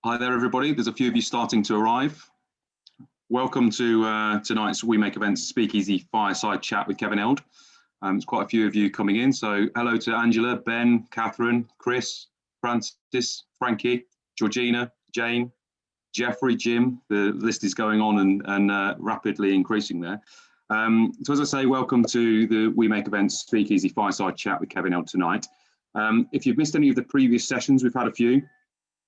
Hi there, everybody. There's a few of you starting to arrive. Welcome to tonight's We Make Events Speakeasy Fireside Chat with Kevin Eld. There's quite a few of you coming in. So hello to Angela, Ben, Catherine, Chris, Francis, Frankie, Georgina, Jane, Jeffrey, Jim. The list is going on and rapidly increasing there. So as I say, welcome to the We Make Events Speakeasy Fireside Chat with Kevin Eld tonight. If you've missed any of the previous sessions, we've had a few.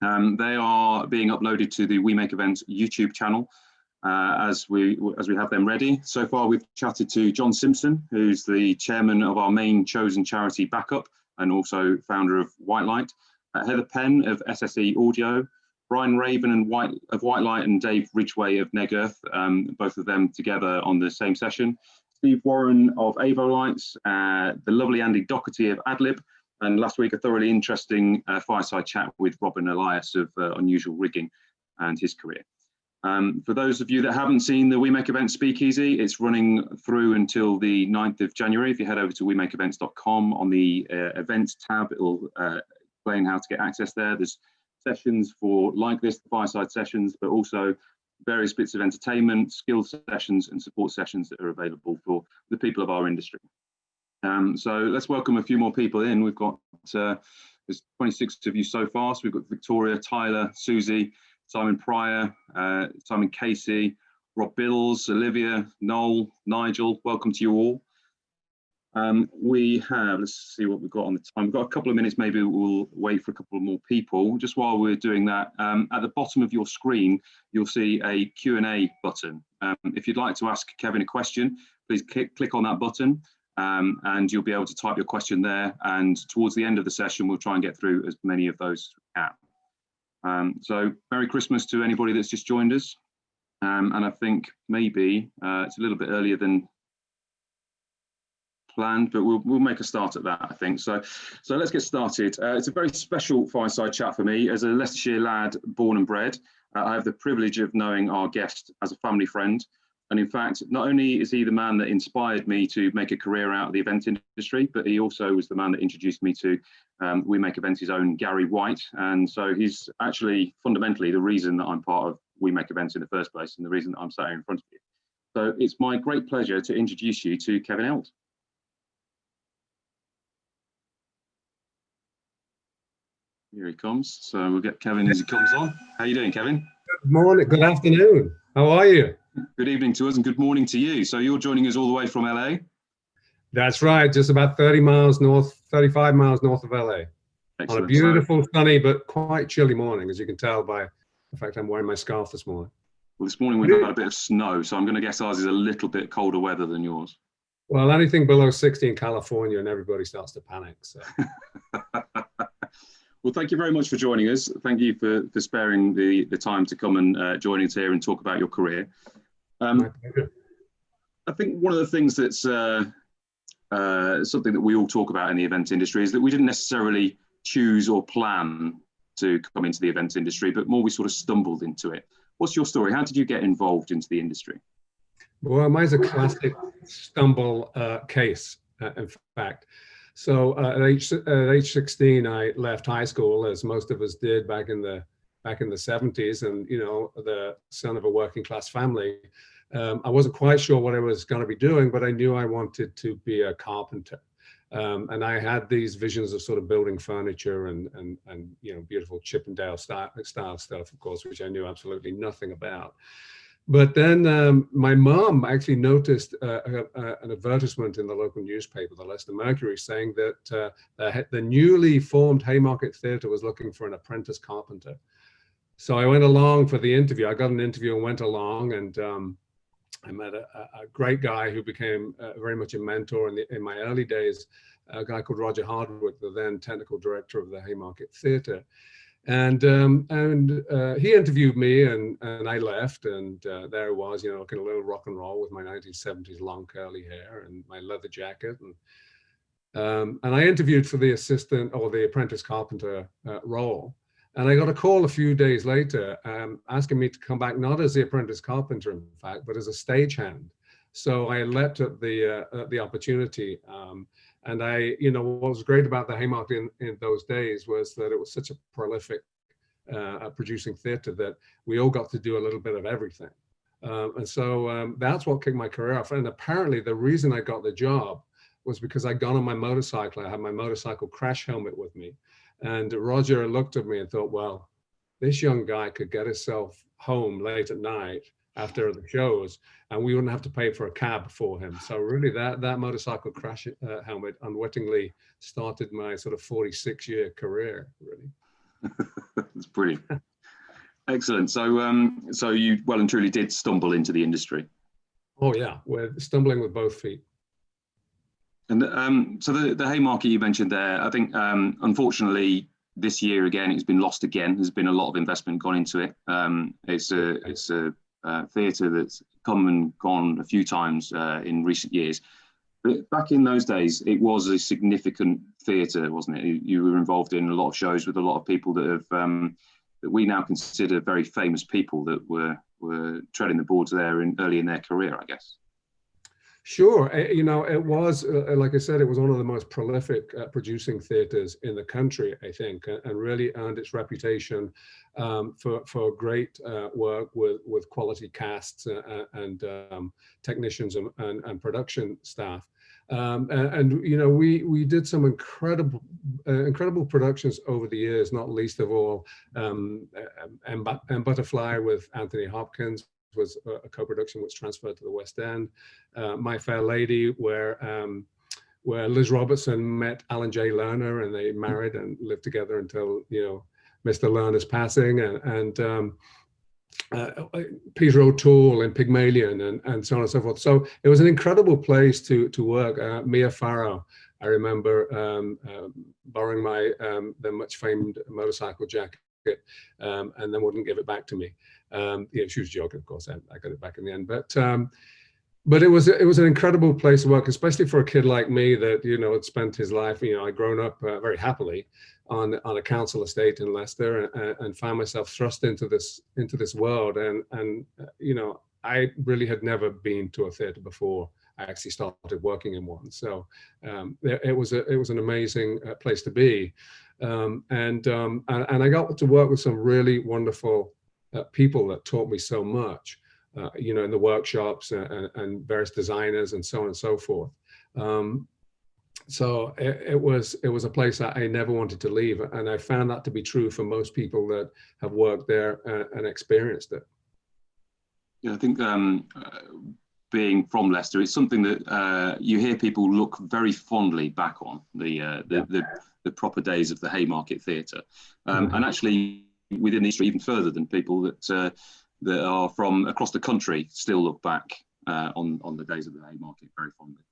They are being uploaded to the We Make Events YouTube channel as we have them ready. So far, we've chatted to John Simpson, who's the chairman of our main chosen charity Backup and also founder of White Light, Heather Penn of SSE Audio, Brian Raven of White Light and Dave Ridgway of Negearth, both of them together on the same session, Steve Warren of Avo Lights, the lovely Andy Doherty of Adlib, and last week, a thoroughly interesting fireside chat with Robin Elias of Unusual Rigging and his career. For those of you that haven't seen the We Make Events Speakeasy, it's running through until the 9th of January. If you head over to wemakeevents.com on the events tab, it'll explain how to get access there. There's sessions for like this, the fireside sessions, but also various bits of entertainment, skills sessions and support sessions that are available for the people of our industry. So let's welcome a few more people in. We've got, there's 26 of you so far. So we've got Victoria, Tyler, Susie, Simon Pryor, Simon Casey, Rob Bills, Olivia, Noel, Nigel. Welcome to you all. We have, let's see what we've got on the time. We've got a couple of minutes, maybe we'll wait for a couple more people. Just while we're doing that, at the bottom of your screen, you'll see a Q&A button. If you'd like to ask Kevin a question, please click on that button. And you'll be able to type your question there, and towards the end of the session we'll try and get through as many of those as we can. So Merry Christmas to anybody that's just joined us, and I think maybe it's a little bit earlier than planned, but we'll make a start at that, I think. So let's get started. It's a very special fireside chat for me. As a Leicestershire lad born and bred, I have the privilege of knowing our guest as a family friend. And in fact, not only is he the man that inspired me to make a career out of the event industry, but he also was the man that introduced me to We Make Events' own Gary White. And so he's actually fundamentally the reason that I'm part of We Make Events in the first place, and the reason that I'm sat here in front of you. So it's my great pleasure to introduce you to Kevin Eld. Here he comes. So we'll get Kevin as he comes on. How are you doing, Kevin? Good morning, good afternoon. How are you? Good evening to us and good morning to you. So you're joining us all the way from LA? That's right, just about 30 miles north, 35 miles north of LA. Excellent. On a beautiful, sunny, but quite chilly morning, as you can tell by the fact I'm wearing my scarf this morning. Well, this morning we've had a bit of snow, so I'm going to guess ours is a little bit colder weather than yours. Well, anything below 60 in California and everybody starts to panic. So. Well, thank you very much for joining us. Thank you for sparing the time to come and join us here and talk about your career. I think one of the things that's something that we all talk about in the event industry is that we didn't necessarily choose or plan to come into the event industry, but more we sort of stumbled into it. What's your story? How did you get involved into the industry? Well, mine's a classic stumble case, in fact. So at age 16, I left high school, as most of us did back in the 70s, and you know, the son of a working class family. I wasn't quite sure what I was going to be doing, but I knew I wanted to be a carpenter. And I had these visions of sort of building furniture and you know, beautiful Chippendale style stuff, of course, which I knew absolutely nothing about. But then my mom actually noticed an advertisement in the local newspaper, the Leicester Mercury, saying that the newly formed Haymarket Theatre was looking for an apprentice carpenter. So I went along for the interview. I got an interview and went along, and I met a great guy who became very much a mentor in my early days, a guy called Roger Hardwick, the then technical director of the Haymarket Theatre. And he interviewed me, and I left, and there I was, you know, looking a little rock and roll with my 1970s long curly hair and my leather jacket. And I interviewed for the assistant or the apprentice carpenter role. And I got a call a few days later asking me to come back, not as the apprentice carpenter, in fact, but as a stagehand. So I leapt at the opportunity. And I, you know, what was great about the Haymarket in those days was that it was such a prolific producing theatre, that we all got to do a little bit of everything. And so that's what kicked my career off. And apparently the reason I got the job was because I'd gone on my motorcycle. I had my motorcycle crash helmet with me. And Roger looked at me and thought, well, this young guy could get himself home late at night after the shows, and we wouldn't have to pay for a cab for him. So really that motorcycle crash helmet unwittingly started my sort of 46-year career, really. That's brilliant. Excellent. So you well and truly did stumble into the industry. Oh yeah, we're stumbling with both feet. And so the Haymarket you mentioned there, I think unfortunately this year again it's been lost again. There's been a lot of investment gone into it. It's a theatre that's come and gone a few times in recent years. But back in those days, it was a significant theatre, wasn't it? You were involved in a lot of shows with a lot of people that have that we now consider very famous people that were treading the boards there early in their career, I guess. Sure, you know, it was, like I said, it was one of the most prolific producing theatres in the country, I think, and really earned its reputation for great work with quality casts and technicians and production staff. And you know, we did some incredible productions over the years, not least of all and Butterfly with Anthony Hopkins was a co-production which transferred to the West End. My Fair Lady, where Liz Robertson met Alan J. Lerner, and they married and lived together until, you know, Mr. Lerner's passing, and Peter O'Toole in Pygmalion, and so on and so forth. So it was an incredible place to work. Mia Farrow, I remember borrowing my the much famed motorcycle jacket, and then wouldn't give it back to me. Yeah, she was joking, of course. I got it back in the end, but it was an incredible place to work, especially for a kid like me that, you know, had spent his life, you know, I'd grown up very happily on a council estate in Leicester, and found myself thrust into this world, and you know, I really had never been to a theatre before I actually started working in one. So it was an amazing place to be, and I got to work with some really wonderful people that taught me so much, you know, in the workshops and various designers and so on and so forth. So it was a place that I never wanted to leave, and I found that to be true for most people that have worked there and experienced it. Yeah, I think being from Leicester, it's something that you hear people look very fondly back on the proper days of the Haymarket Theatre, and actually within the history even further than people that are from across the country still look back on the days of the Haymarket very fondly.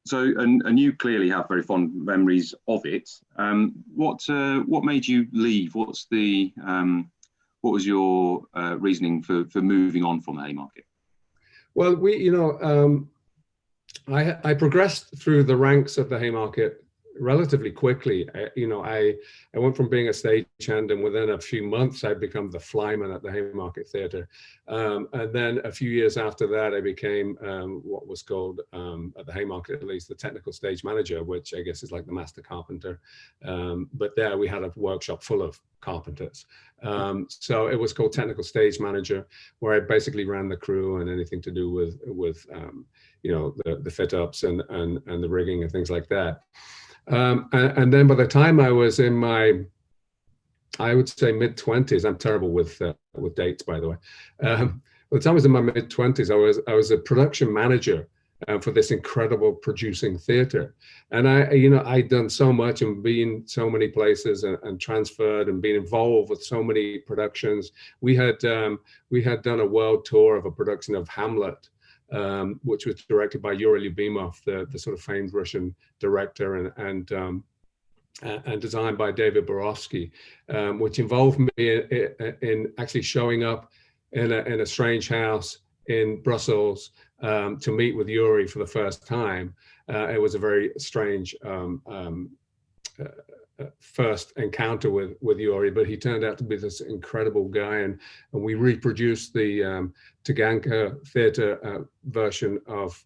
So, and you clearly have very fond memories of it. What made you leave? What was your reasoning for moving on from the Haymarket? Well, I progressed through the ranks of the Haymarket relatively quickly. I went from being a stagehand, and within a few months I'd become the flyman at the Haymarket Theatre, and then a few years after that I became what was called at the Haymarket, at least, the technical stage manager, which I guess is like the master carpenter, but there we had a workshop full of carpenters, so it was called technical stage manager, where I basically ran the crew and anything to do with you know, the fit ups and the rigging and things like that. And then by the time I was in my, I would say mid-20s, I'm terrible with dates, by the way. By the time I was in my mid-20s, I was a production manager for this incredible producing theatre. And I'd done so much and been so many places and transferred and been involved with so many productions. We had done a world tour of a production of Hamlet, which was directed by Yuri Lyubimov, the sort of famed Russian director, and designed by David Borofsky, which involved me in actually showing up in a strange house in Brussels to meet with Yuri for the first time. It was a very strange first encounter with Yuri, but he turned out to be this incredible guy, and we reproduced the Taganka theatre version of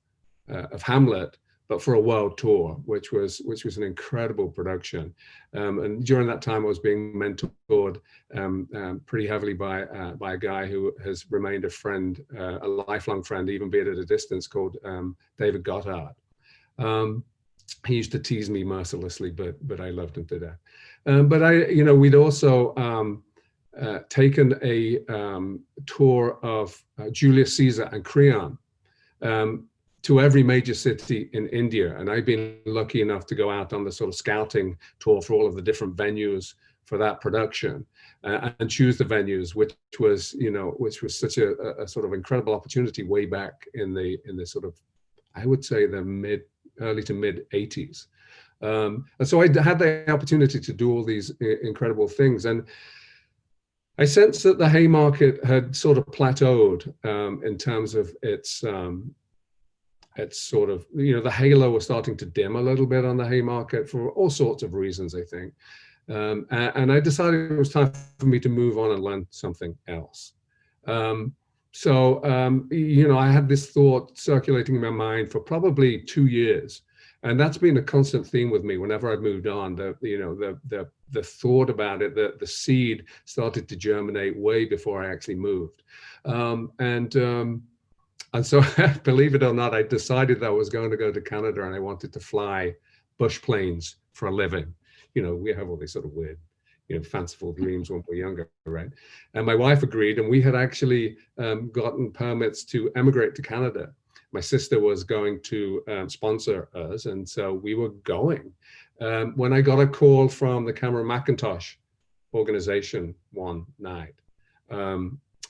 Hamlet but for a world tour, which was an incredible production. And during that time, I was being mentored pretty heavily by a guy who has remained a friend, a lifelong friend, even be it at a distance, called David Goddard. He used to tease me mercilessly, but I loved him to death. But we'd also taken a tour of Julius Caesar and Creon to every major city in India. And I've been lucky enough to go out on the sort of scouting tour for all of the different venues for that production and choose the venues, which was such a sort of incredible opportunity way back in the sort of, I would say, the early to mid 80s. And so I had the opportunity to do all these incredible things. And I sensed that the Haymarket had sort of plateaued in terms of its sort of, the halo was starting to dim a little bit on the Haymarket for all sorts of reasons, I think. And I decided it was time for me to move on and learn something else. I had this thought circulating in my mind for probably 2 years. And that's been a constant theme with me whenever I've moved on. The thought about it, the seed started to germinate way before I actually moved. And so, believe it or not, I decided that I was going to go to Canada and I wanted to fly bush planes for a living. We have all these sort of weird, fanciful dreams when we're younger, right? And my wife agreed, and we had actually gotten permits to emigrate to Canada. My sister was going to sponsor us, and so we were going. When I got a call from the Cameron Macintosh organization one night,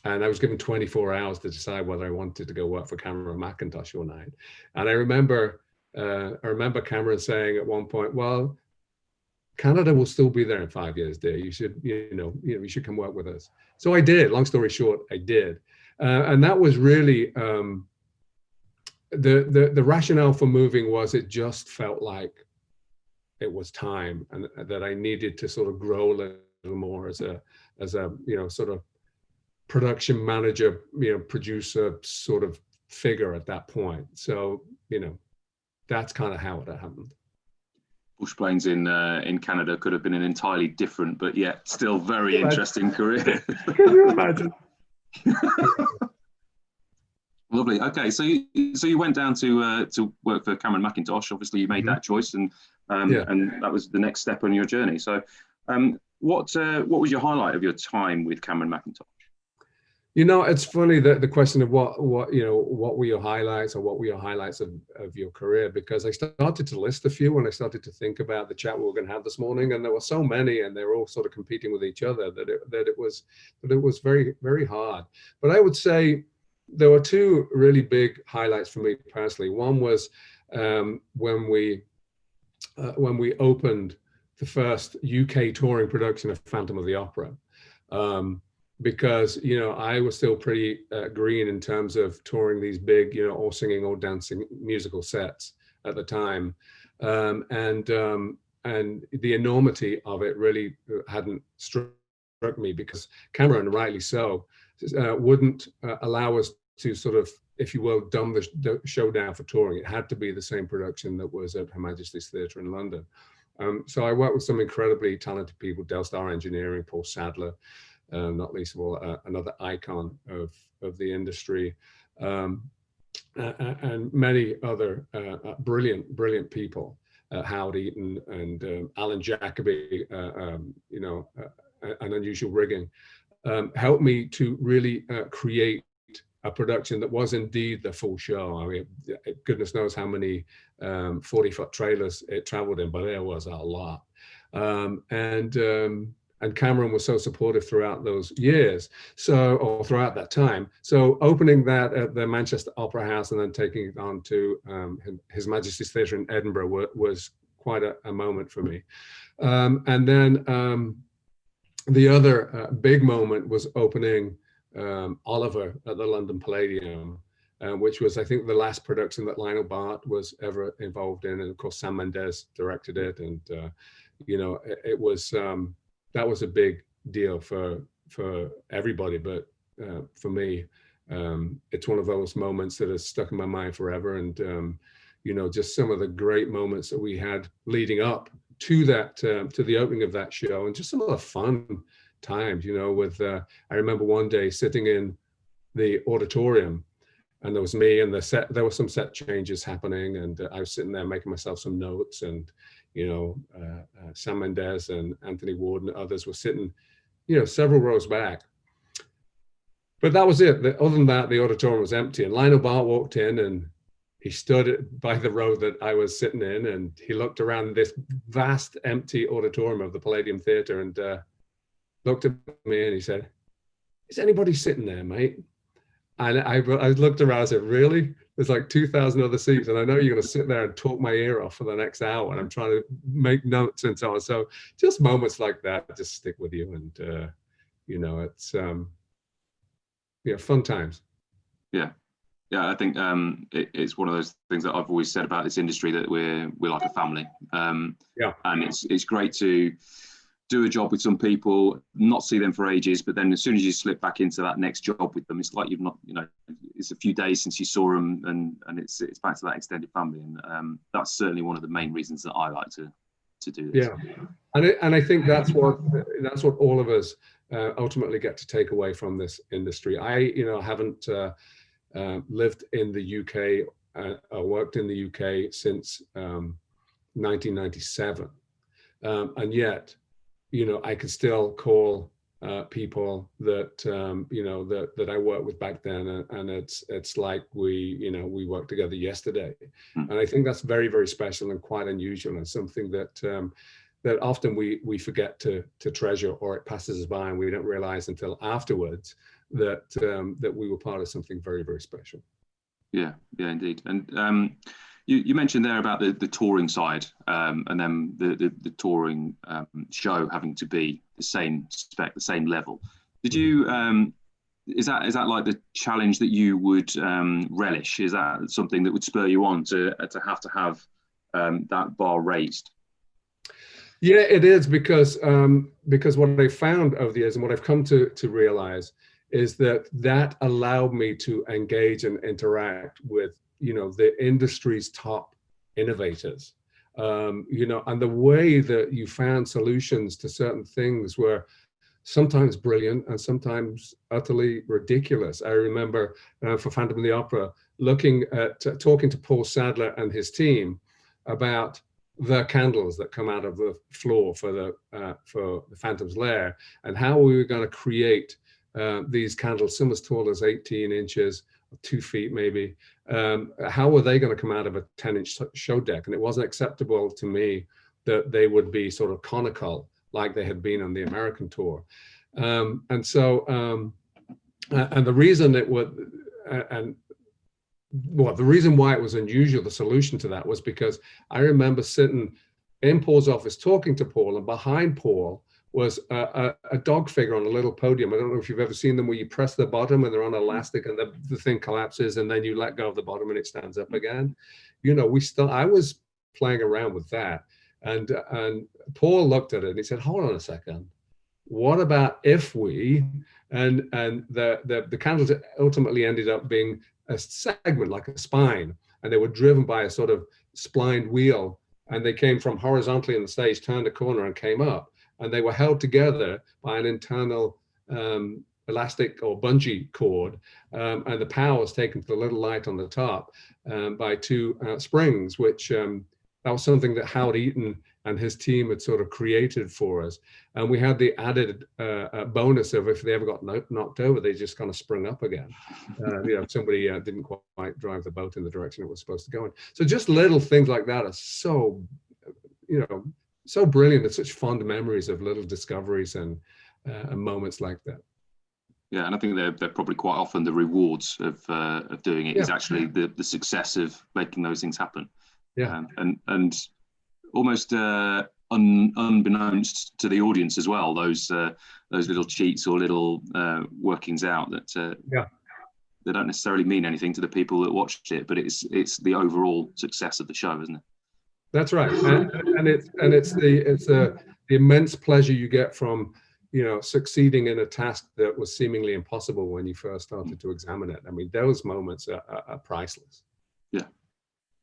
and I was given 24 hours to decide whether I wanted to go work for Cameron Macintosh or not. And I remember Cameron saying at one point, "Well, Canada will still be there in 5 years, dear. You should, you should come work with us." So I did. Long story short, I did, and that was really the rationale for moving. Was it just felt like it was time, and that I needed to sort of grow a little more as a sort of production manager, producer sort of figure at that point. So, that's kind of how it happened. Bush planes in Canada could have been an entirely different, but yet still very interesting career. Can you imagine? Lovely. Okay, so you went down to work for Cameron Macintosh. Obviously, you made that choice, and that was the next step on your journey. So, what was your highlight of your time with Cameron Macintosh? It's funny that the question of what were your highlights, or what were your highlights of your career, because I started to list a few when I started to think about the chat we were going to have this morning, and there were so many, and they were all sort of competing with each other that it was very, very hard. But I would say there were two really big highlights for me personally. One was when we opened the first UK touring production of Phantom of the Opera. Because I was still pretty green in terms of touring these big, all singing, all dancing musical sets at the time, and the enormity of it really hadn't struck me, because Cameron, rightly so, wouldn't allow us to sort of, if you will, dumb the show down for touring. It had to be the same production that was at Her Majesty's Theatre in London. So I worked with some incredibly talented people: Delstar Engineering, Paul Sadler. Not least of all, another icon of the industry, and many other brilliant people, Howard Eaton and Alan Jacoby, An Unusual Rigging, helped me to really create a production that was indeed the full show. I mean, goodness knows how many 40-foot trailers it traveled in, but there was a lot. And Cameron was so supportive throughout those years, or throughout that time. So opening that at the Manchester Opera House and then taking it on to His Majesty's Theatre in Edinburgh was quite a moment for me. And then the other big moment was opening Oliver at the London Palladium, which was, I think, the last production that Lionel Bart was ever involved in. And of course, Sam Mendes directed it. And, it was, that was a big deal for everybody, but for me, it's one of those moments that has stuck in my mind forever. And just some of the great moments that we had leading up to that, to the opening of that show, and just some of the fun times, with, I remember one day sitting in the auditorium, and there was me and there were some set changes happening, and I was sitting there making myself some notes, and, Sam Mendes and Anthony Ward and others were sitting, several rows back. But that was it. Other than that, the auditorium was empty, and Lionel Bart walked in, and he stood by the row that I was sitting in, and he looked around this vast empty auditorium of the Palladium Theatre, and looked at me, and he said, "Is anybody sitting there, mate?" And I looked around, I said, "Really? There's like 2,000 other seats, and I know you're going to sit there and talk my ear off for the next hour, and I'm trying to make notes and so on." So just moments like that just stick with you, and it's fun times. Yeah, I think it's one of those things that I've always said about this industry, that we're like a family. And it's great to do a job with some people, not see them for ages, but then as soon as you slip back into that next job with them, it's like you've not, it's a few days since you saw them, and it's back to that extended family, and that's certainly one of the main reasons that I like to do this. Yeah, and I think that's what all of us ultimately get to take away from this industry. I haven't lived in the UK, worked in the UK since 1997, and yet I could still call people that that I worked with back then, and it's like we worked together yesterday. And I think that's very, very special and quite unusual, and something that that often we forget to treasure, or it passes us by and we don't realize until afterwards that that we were part of something very, very special. Yeah, indeed. And you mentioned there about the touring side, and then the touring show having to be the same spec, the same level. Did you is that like the challenge that you would relish? Is that something that would spur you on to have that bar raised? Yeah, it is, because what I found over the years, and what I've come to realize, is that allowed me to engage and interact with the industry's top innovators, and the way that you found solutions to certain things were sometimes brilliant and sometimes utterly ridiculous. I remember for Phantom of the Opera talking to Paul Sadler and his team about the candles that come out of the floor for the Phantom's Lair, and how we were going to create these candles, some as tall as 18 inches, 2 feet maybe. How were they going to come out of a 10-inch show deck? And it wasn't acceptable to me that they would be sort of conical like they had been on the American tour. And the reason it would, the reason why it was unusual, the solution to that, was because I remember sitting in Paul's office talking to Paul, and behind Paul was a dog figure on a little podium. I don't know if you've ever seen them, where you press the bottom and they're on elastic, and the thing collapses, and then you let go of the bottom and it stands up again. I was playing around with that, and Paul looked at it and he said, "Hold on a second. What about if we?" And the candles ultimately ended up being a segment, like a spine, and they were driven by a sort of splined wheel, and they came from horizontally on the stage, turned a corner and came up, and they were held together by an internal elastic or bungee cord, and the power was taken to the little light on the top by two springs, which that was something that Howard Eaton and his team had sort of created for us. And we had the added bonus of, if they ever got knocked over, they just kind of sprung up again. Somebody didn't quite drive the boat in the direction it was supposed to go in. So just little things like that are so, so brilliant. It's such fond memories of little discoveries and moments like that. Yeah, and I think they're probably quite often the rewards of doing it is actually the success of making those things happen. Yeah, and almost unbeknownst to the audience as well, those little cheats or little workings out that they don't necessarily mean anything to the people that watched it, but it's the overall success of the show, isn't it? That's right, and it's the immense pleasure you get from succeeding in a task that was seemingly impossible when you first started to examine it. I mean, those moments are priceless.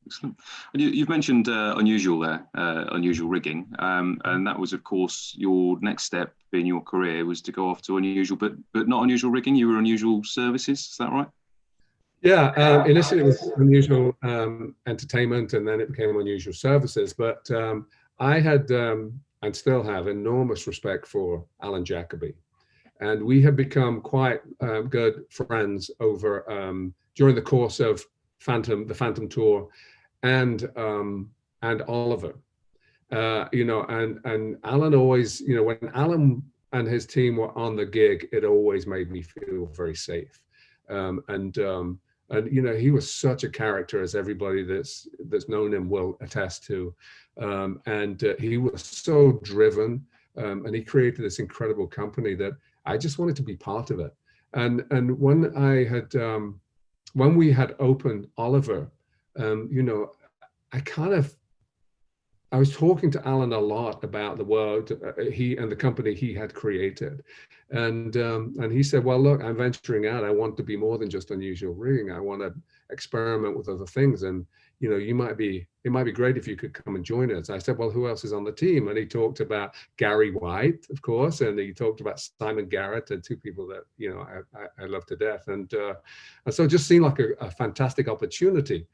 Excellent. And you've mentioned unusual there, unusual rigging, and that was, of course, your next step in your career was to go off to unusual, but not unusual rigging. You were unusual services. Is that right? Yeah. Initially, it was unusual entertainment, and then it became unusual services. But I had and still have enormous respect for Alan Jacoby, and we have become quite good friends over during the course of the Phantom Tour, and Oliver, and Alan always, when Alan and his team were on the gig, it always made me feel very safe, and he was such a character, as everybody that's known him will attest to, and he was so driven, and he created this incredible company that I just wanted to be part of it, and when I had when we had opened Oliver, I was talking to Alan a lot about the world he and the company he had created, and he said, "Well, look, I'm venturing out. I want to be more than just unusual rigging. I want to experiment with other things, and it might be great if you could come and join us." I said, "Well, who else is on the team?" And he talked about Gary White, of course, and he talked about Simon Garrett, and two people that I love to death, and so it just seemed like a fantastic opportunity.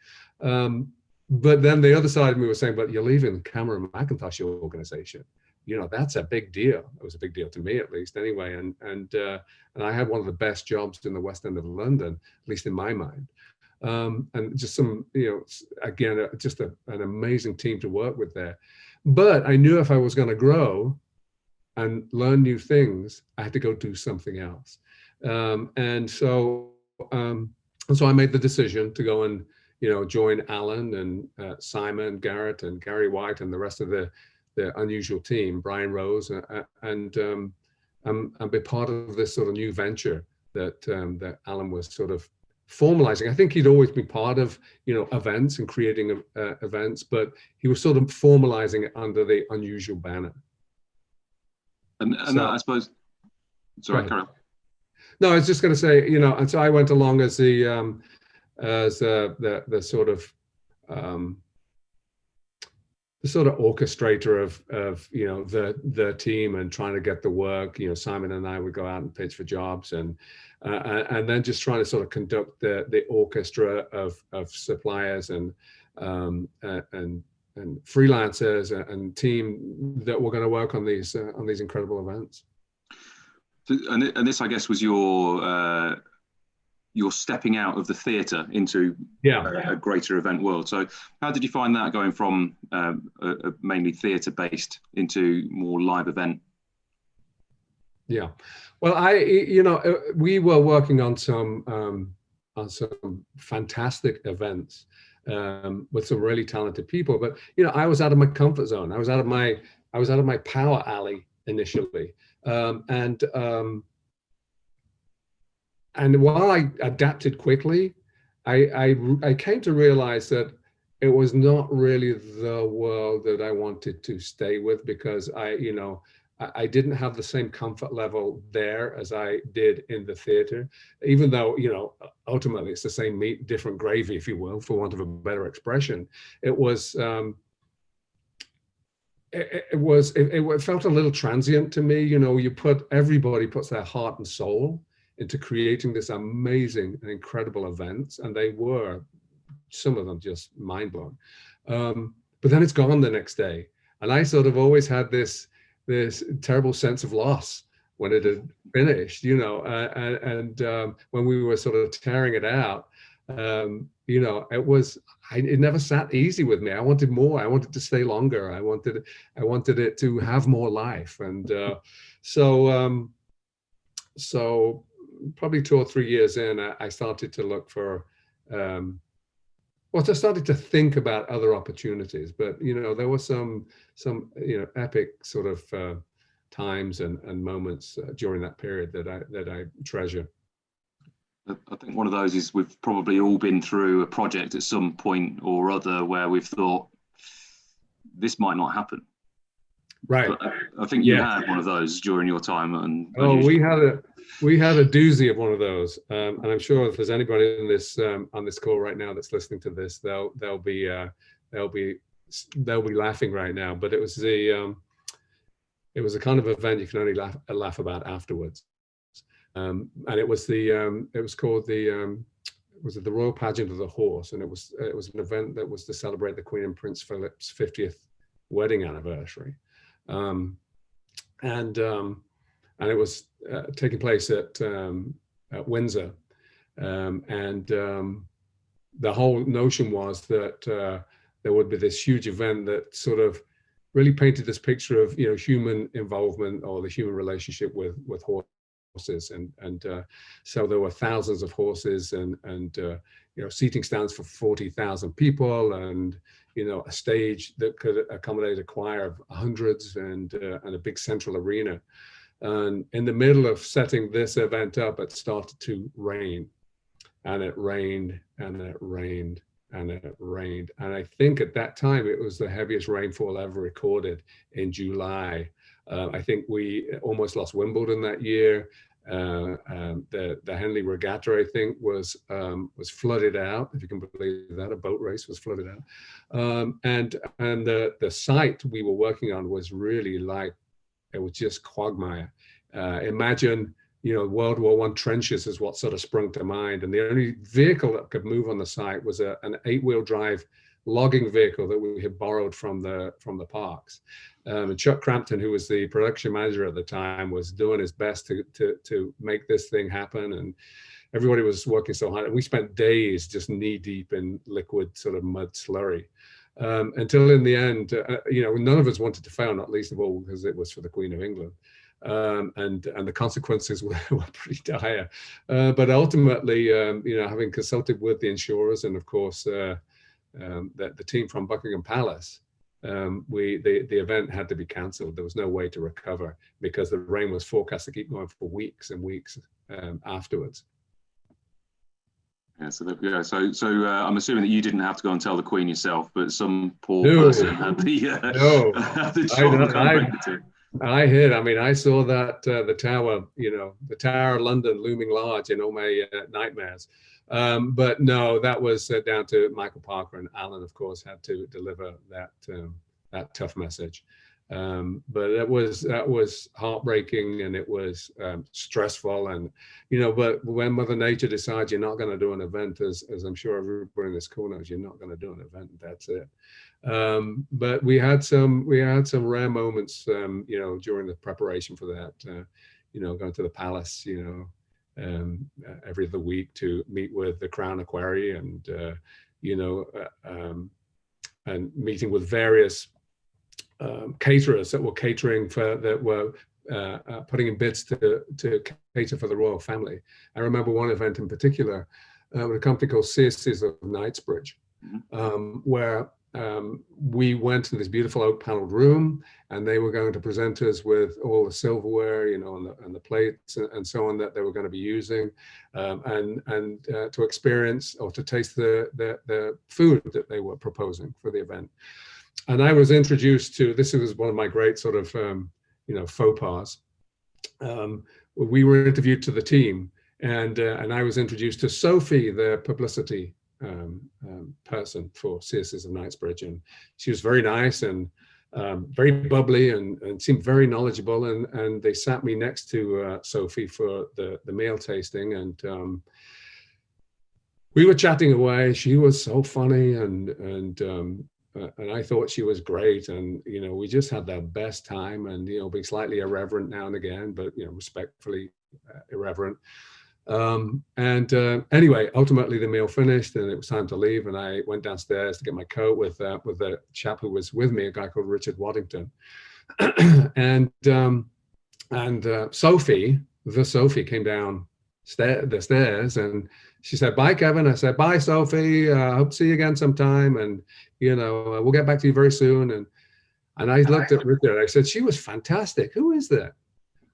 But then the other side of me was saying, "But you're leaving Cameron McIntosh organization. That's a big deal." It was a big deal to me, at least, anyway. And I had one of the best jobs in the West End of London, at least in my mind. And just some, again, just an amazing team to work with there. But I knew if I was going to grow and learn new things, I had to go do something else. And so I made the decision to go and join Alan and Simon Garrett and Gary White and the rest of the unusual team, Brian Rose, and be part of this sort of new venture that Alan was sort of formalizing. I think he'd always been part of events and creating events, but he was sort of formalizing it under the unusual banner. And so, I suppose. Sorry, Carol. No, I was just going to say, and so I went along as the sort of the sort of orchestrator of the team and trying to get the work. Simon and I would go out and pitch for jobs, and then just trying to sort of conduct the orchestra of suppliers and freelancers and team that were going to work on these incredible events. And this, I guess, was your stepping out of the theatre into a greater event world. So how did you find that, going from a mainly theatre based into more live event? Yeah, well, we were working on some fantastic events with some really talented people, but I was out of my comfort zone. I was out of my power alley initially, and while I adapted quickly, I came to realize that it was not really the world that I wanted to stay with, because I didn't have the same comfort level there as I did in the theater, even though, ultimately it's the same meat, different gravy, if you will, for want of a better expression. It felt a little transient to me. Everybody puts their heart and soul into creating this amazing and incredible events, and they were, some of them, just mind-blowing. But then it's gone the next day, and I sort of always had this terrible sense of loss when it had finished, and when we were sort of tearing it out, it never sat easy with me. I wanted more. I wanted to stay longer. I wanted it to have more life, and so probably 2 or 3 years in, I started to look for, I started to think about other opportunities. But there were some epic sort of times and moments during that period that I treasure. I think one of those is we've probably all been through a project at some point or other where we've thought, this might not happen. Right. But I think you had one of those during your time. And we had a doozy of one of those, and I'm sure if there's anybody in this on this call right now that's listening to this, they'll be laughing right now. But it was the kind of event you can only laugh about afterwards, and it was called the Royal Pageant of the Horse, and it was an event that was to celebrate the Queen and Prince Philip's 50th wedding anniversary, and it was taking place at Windsor, and the whole notion was that there would be this huge event that sort of really painted this picture of human involvement or the human relationship with horses, and so there were thousands of horses and seating stands for 40,000 people, and a stage that could accommodate a choir of hundreds, and a big central arena. And in the middle of setting this event up, it started to rain, and it rained, and it rained, and it rained. And I think at that time, it was the heaviest rainfall ever recorded in July. I think we almost lost Wimbledon that year. The Henley Regatta, I think, was flooded out, if you can believe that. A boat race was flooded out. And the site we were working on was really like, it was just quagmire. Imagine, World War I trenches is what sort of sprung to mind. And the only vehicle that could move on the site was an 8-wheel drive logging vehicle that we had borrowed from the parks. And Chuck Crampton, who was the production manager at the time, was doing his best to make this thing happen. And everybody was working so hard. And we spent days just knee deep in liquid sort of mud slurry. Until in the end, none of us wanted to fail, not least of all because it was for the Queen of England. And the consequences were pretty dire. But ultimately, having consulted with the insurers and of course the team from Buckingham Palace, the event had to be cancelled. There was no way to recover because the rain was forecast to keep going for weeks and weeks afterwards. Yeah, so there we go. So I'm assuming that you didn't have to go and tell the Queen yourself, but some poor person had the I hid. I mean, I saw that the Tower, the Tower of London looming large in all my nightmares. But no, that was down to Michael Parker, and Alan, of course, had to deliver that tough message. But that was heartbreaking, and it was stressful, and but when Mother Nature decides you're not going to do an event, as I'm sure everybody in this call knows, you're not going to do an event. That's it. But we had some rare moments, during the preparation for that. Going to the palace, every other week to meet with the Crown Equerry, and and meeting with various caterers that were putting in bids to cater for the royal family. I remember one event in particular with a company called Searcy's of Knightsbridge, where we went to this beautiful oak paneled room, and they were going to present us with all the silverware, and the plates and so on that they were going to be using, and to experience or to taste the food that they were proposing for the event. And I was introduced to, this was one of my great sort of, faux pas. We were interviewed to the team, and I was introduced to Sophie, the publicity person for Searcy's of Knightsbridge, and she was very nice and very bubbly and seemed very knowledgeable. And they sat me next to Sophie for the meal tasting, and we were chatting away. She was so funny, and I thought she was great, and we just had the best time, and being slightly irreverent now and again, but respectfully irreverent. Anyway, ultimately the meal finished, and it was time to leave, and I went downstairs to get my coat with the chap who was with me, a guy called Richard Waddington, and Sophie came down the stairs, and she said, "Bye, Kevin." I said, "Bye, Sophie. Hope to see you again sometime, and we'll get back to you very soon." And I looked at Richard. I said, "She was fantastic. Who is that?"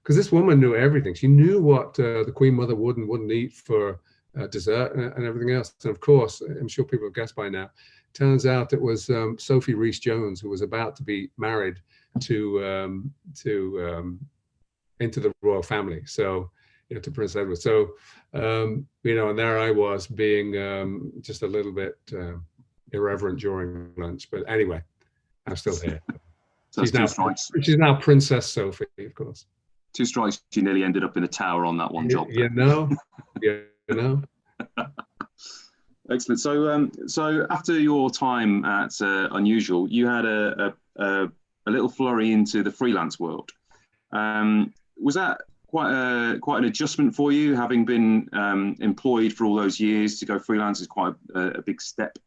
Because this woman knew everything. She knew what the Queen Mother would and wouldn't eat for dessert and everything else. And of course, I'm sure people have guessed by now, turns out it was Sophie Rhys-Jones, who was about to be married into the royal family. So, to Prince Edward. So, and there I was being just a little bit irreverent during lunch. But anyway, I'm still here. So she's now Princess Sophie, of course. 2 strikes, she nearly ended up in a tower on that one job. Excellent. So after your time at Unusual, you had a little flurry into the freelance world. Was that quite an adjustment for you, having been employed for all those years? To go freelance is quite a big step.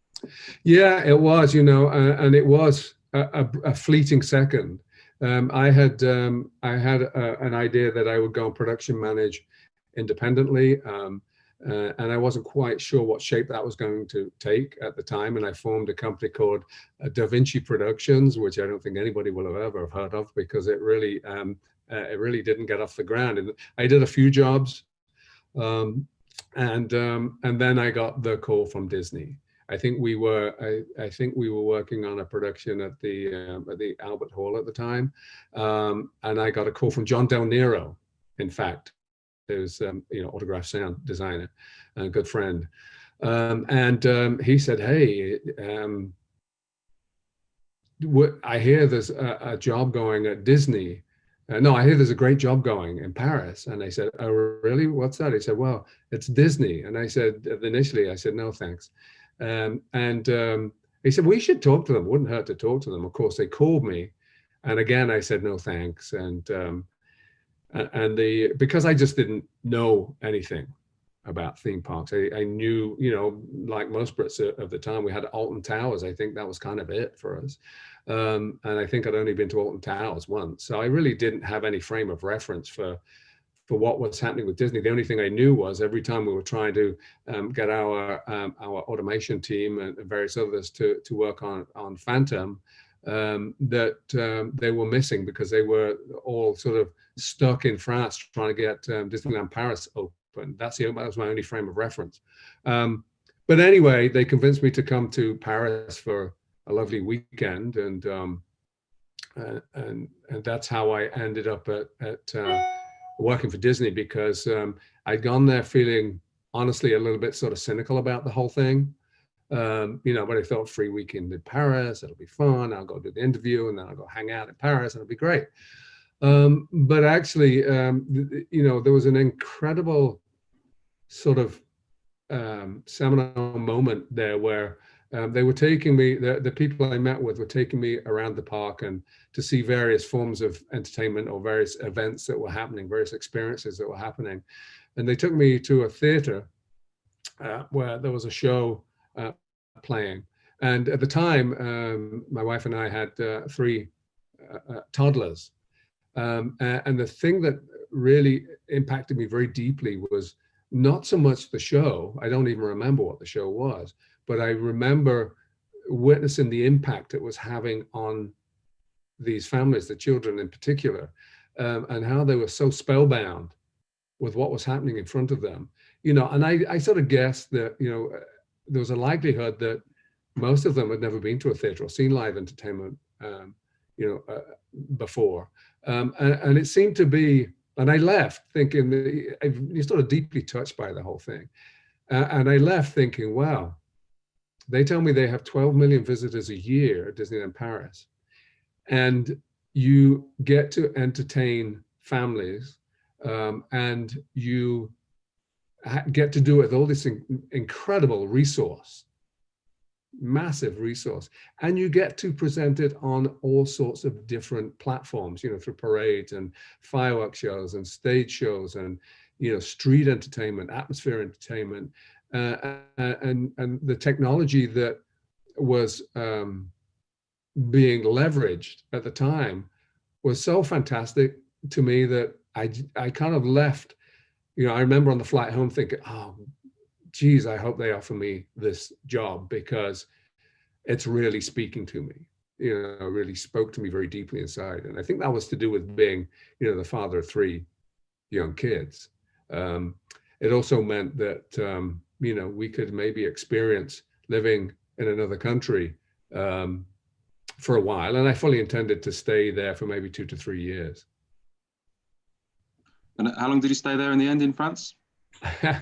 Yeah, it was, and it was a fleeting second. I had an idea that I would go and production manage independently, and I wasn't quite sure what shape that was going to take at the time. And I formed a company called Vinci Productions, which I don't think anybody will have ever heard of, because it really didn't get off the ground. And I did a few jobs, and then I got the call from Disney. I think we were working on a production at the Albert Hall at the time, and I got a call from John Del Nero, in fact, who's autograph sound designer and a good friend, and he said, "Hey, I hear there's a job going at Disney. No, I hear there's a great job going in Paris." And I said, "Oh, really? What's that?" He said, "Well, it's Disney." And I said, initially, I said, "No, thanks." He said, "We should talk to them. Wouldn't hurt to talk to them." Of course, they called me, and again, I said, "No, thanks." Because I just didn't know anything about theme parks. I knew, like most Brits of the time, we had Alton Towers. I think that was kind of it for us. And I think I'd only been to Alton Towers once. So I really didn't have any frame of reference for what was happening with Disney. The only thing I knew was every time we were trying to get our automation team and various others to work on Phantom, that they were missing because they were all sort of stuck in France trying to get Disneyland Paris open. That was my only frame of reference. But anyway, they convinced me to come to Paris for a lovely weekend, and that's how I ended up at working for Disney, because I'd gone there feeling honestly a little bit sort of cynical about the whole thing. But I thought, free weekend in Paris, it'll be fun. I'll go do the interview, and then I'll go hang out in Paris, and it'll be great. But actually, there was an incredible sort of seminal moment there where they were taking me, the people I met with were taking me around the park and to see various forms of entertainment or various events that were happening, various experiences that were happening. And they took me to a theater where there was a show playing. And at the time, my wife and I had 3 toddlers. And the thing that really impacted me very deeply was not so much the show. I don't even remember what the show was, but I remember witnessing the impact it was having on these families, the children in particular, and how they were so spellbound with what was happening in front of them. And I sort of guessed that, there was a likelihood that most of them had never been to a theater or seen live entertainment, before. And it seemed to be, and I left thinking, you're sort of deeply touched by the whole thing. And I left thinking, wow, they tell me they have 12 million visitors a year at Disneyland Paris. And you get to entertain families, and you get to do it with all this incredible resource, massive resource, and you get to present it on all sorts of different platforms, through parades and fireworks shows and stage shows and street entertainment, atmosphere entertainment, and the technology that was being leveraged at the time was so fantastic to me that I kind of left. I remember on the flight home thinking, oh, geez, I hope they offer me this job, because it's really speaking to me, really spoke to me very deeply inside. And I think that was to do with being, the father of 3 young kids. It also meant that, we could maybe experience living in another country for a while, and I fully intended to stay there for maybe 2 to 3 years. And how long did you stay there in the end in France? I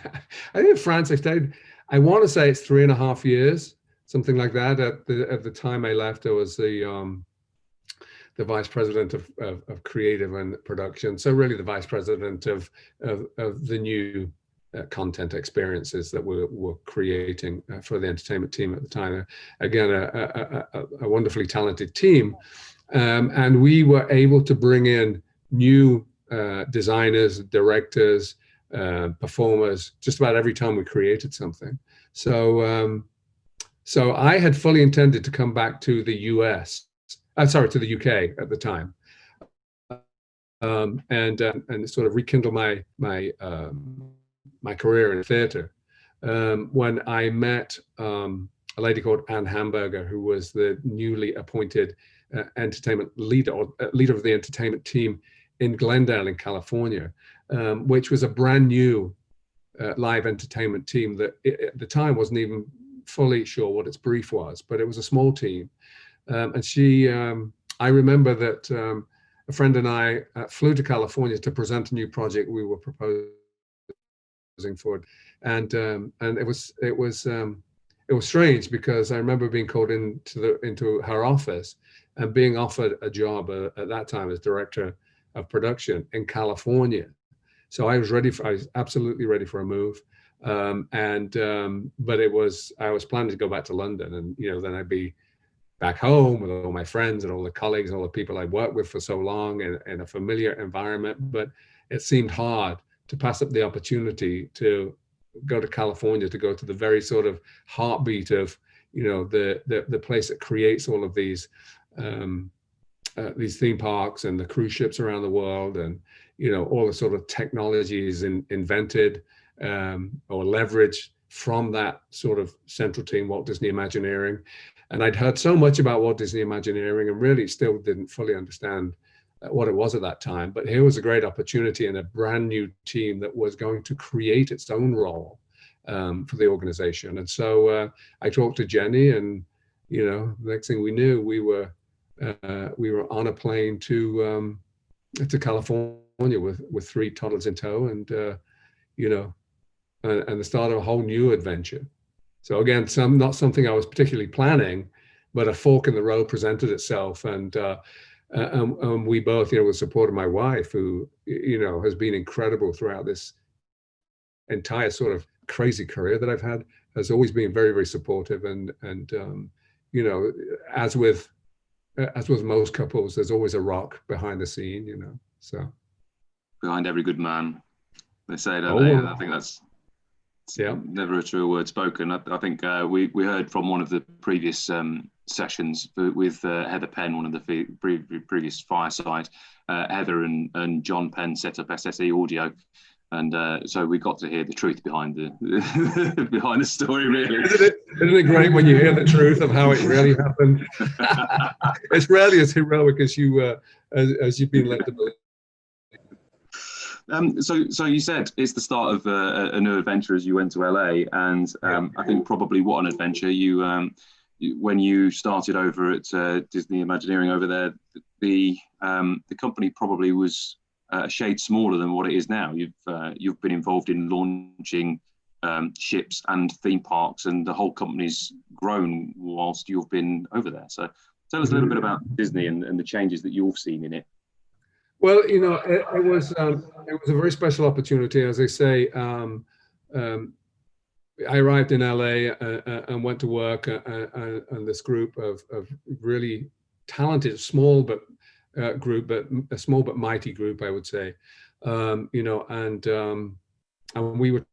think in France I stayed, I want to say it's 3.5 years, something like that. At the time I left, I was the vice president of creative and production. So really the vice president of the new content experiences that we're creating for the entertainment team at the time. Again, a wonderfully talented team. And we were able to bring in new designers, directors, performers, just about every time we created something. So so I had fully intended to come back to the US, to the UK at the time, and sort of rekindle my career in theatre. When I met a lady called Anne Hamburger, who was the newly appointed entertainment leader, or leader of the entertainment team in Glendale in California, which was a brand new live entertainment team that at the time wasn't even fully sure what its brief was, but it was a small team. And she, I remember that a friend and I flew to California to present a new project we were proposing for, and it was strange because I remember being called into her office and being offered a job at that time as director of production in California. So I was absolutely ready for a move. But I was planning to go back to London, and then I'd be back home with all my friends and all the colleagues and all the people I'd worked with for so long in a familiar environment. But it seemed hard to pass up the opportunity to go to California, to go to the very sort of heartbeat of the place that creates all of these theme parks and the cruise ships around the world, and all the sort of technologies invented or leveraged from that sort of central team, Walt Disney Imagineering. And I'd heard so much about Walt Disney Imagineering and really still didn't fully understand what it was at that time. But here was a great opportunity and a brand new team that was going to create its own role for the organization. And so I talked to Jenny, and the next thing we knew, we were on a plane to California with 3 toddlers in tow, and and the start of a whole new adventure. So again, not something I was particularly planning, but a fork in the road presented itself, and we both, with the support of my wife, who has been incredible throughout this entire sort of crazy career that I've had, has always been very, very supportive, and as with most couples, there's always a rock behind the scene, so. Behind every good man, they say, don't they? I think that's never a true word spoken. I think we heard from one of the previous sessions with Heather Penn, one of the previous Fireside. Heather and John Penn set up SSE Audio, and so we got to hear the truth behind the behind the story. Really, isn't it great when you hear the truth of how it really happened? It's rarely as heroic as you've been led to believe. So you said it's the start of a new adventure as you went to LA, and I think probably what an adventure when you started over at Disney Imagineering over there, the company probably was a shade smaller than what it is now. You've been involved in launching ships and theme parks, and the whole company's grown whilst you've been over there. So tell us a little bit about Disney and the changes that you've seen in it. Well, it was a very special opportunity. As I say, I arrived in LA and went to work on this group of really talented, small but a small but mighty group, I would say. And we were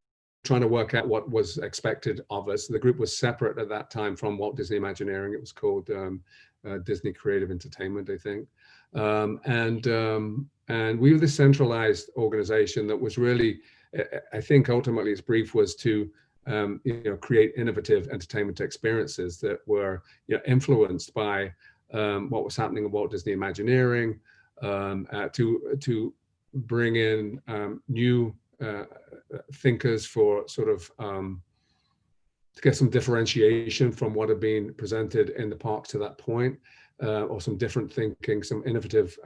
trying to work out what was expected of us. The group was separate at that time from Walt Disney Imagineering. It was called Disney Creative Entertainment, I think. And we were the centralized organization that was really, I think ultimately its brief was to create innovative entertainment experiences that were influenced by what was happening at Walt Disney Imagineering, to bring in new thinkers for sort of to get some differentiation from what had been presented in the park to that point. or some different thinking, some innovative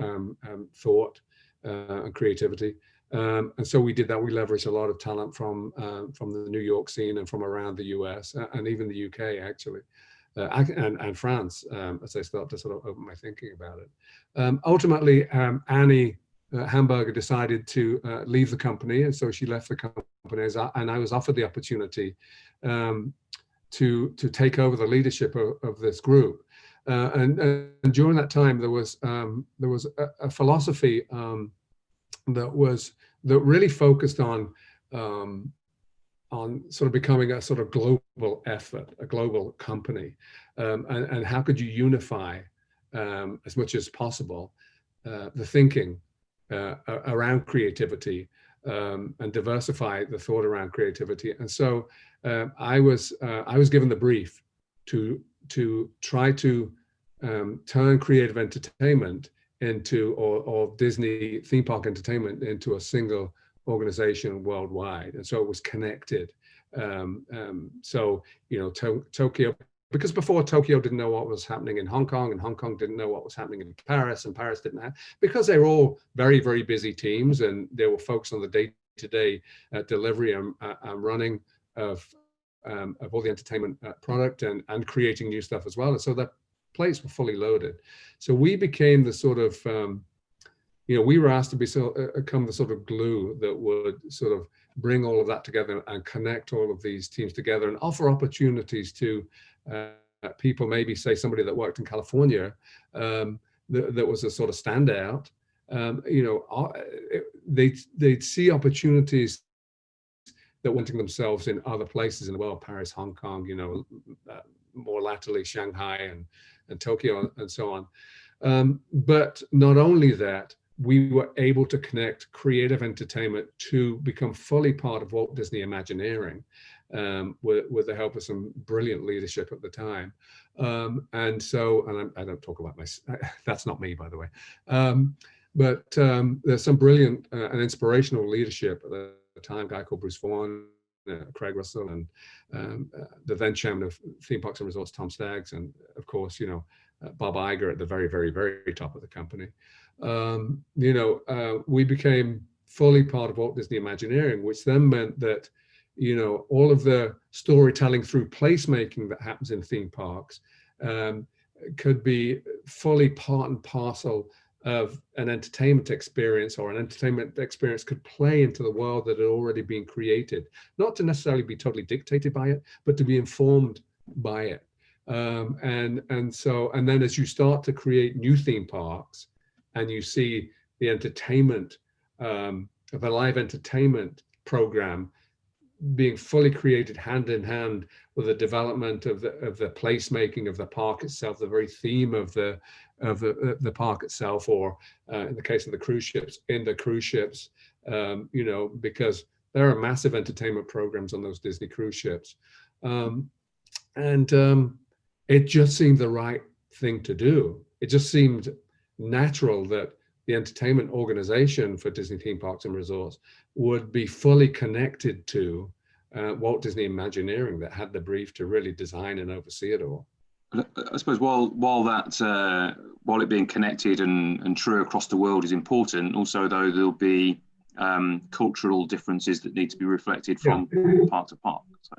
thought and creativity. And so we did that. We leveraged a lot of talent from the New York scene and from around the US and even the UK, actually, and France, as I start to sort of open my thinking about it. Ultimately, Annie Hamburger decided to leave the company, and so she left the company, and I was offered the opportunity to take over the leadership of this group. And during that time, there was a philosophy that really focused on sort of becoming a sort of global effort, a global company, and how could you unify as much as possible the thinking around creativity and diversify the thought around creativity. And so I was given the brief to try to turn creative entertainment into, or Disney theme park entertainment into a single organization worldwide. And so it was connected. So, you know, Tokyo, because before Tokyo didn't know what was happening in Hong Kong, and Hong Kong didn't know what was happening in Paris, and Paris didn't have, because they were all very, very busy teams, and they were focused on the day-to-day delivery and running of all the entertainment product and creating new stuff as well. And so that plates were fully loaded. So we became the sort of, you know, we were asked to become the sort of glue that would sort of bring all of that together and connect all of these teams together and offer opportunities to people, maybe say somebody that worked in California that was a sort of standout. You know, they'd see opportunities that wanting themselves in other places in the world, Paris, Hong Kong, you know, more latterly Shanghai and Tokyo and so on. But not only that, we were able to connect creative entertainment to become fully part of Walt Disney Imagineering, with the help of some brilliant leadership at the time. And so, I don't talk about that's not me, by the way. But there's some brilliant and inspirational leadership at the time, a guy called Bruce Vaughan, Craig Russell, and the then chairman of Theme Parks and Resorts, Tom Staggs, and of course, you know, Bob Iger at the very, very, very top of the company. You know, we became fully part of Walt Disney Imagineering, which then meant that, you know, all of the storytelling through placemaking that happens in theme parks could be fully part and parcel of an entertainment experience, or an entertainment experience could play into the world that had already been created, not to necessarily be totally dictated by it, but to be informed by it. And then as you start to create new theme parks and you see the entertainment, the live entertainment program being fully created hand in hand with the development of the placemaking of the park itself, the very theme of the park itself, or in the case of the cruise ships, you know, because there are massive entertainment programs on those Disney cruise ships. It just seemed the right thing to do. It just seemed natural that the entertainment organization for Disney theme parks and resorts would be fully connected to Walt Disney Imagineering, that had the brief to really design and oversee it all. I suppose while it being connected and true across the world is important, also though there'll be cultural differences that need to be reflected from part to part. So,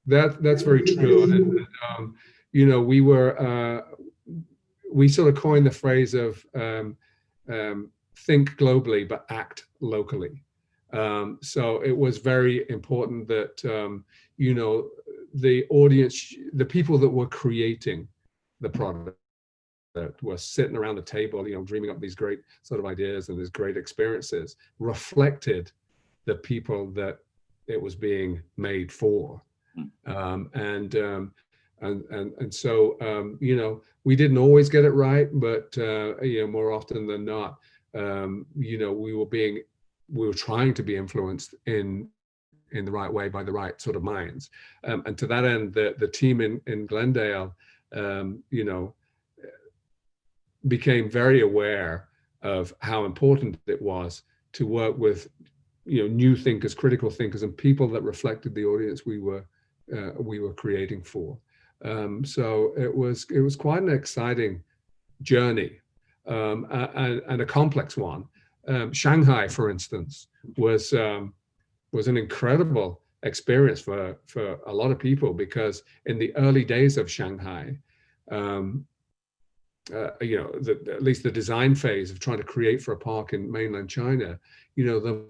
that's very true. And you know, we sort of coined the phrase of think globally but act locally. So it was very important that you know, the audience, the people that were creating the product, that were sitting around the table, you know, dreaming up these great sort of ideas and these great experiences, reflected the people that it was being made for. So you know, we didn't always get it right, but you know, more often than not, you know, we were trying to be influenced in the right way by the right sort of minds. And to that end, the team in Glendale, you know, became very aware of how important it was to work with, you know, new thinkers, critical thinkers, and people that reflected the audience we were creating for. So it was quite an exciting journey, and a complex one. Shanghai, for instance, was an incredible experience for a lot of people, because in the early days of Shanghai, at least the design phase of trying to create for a park in mainland China, the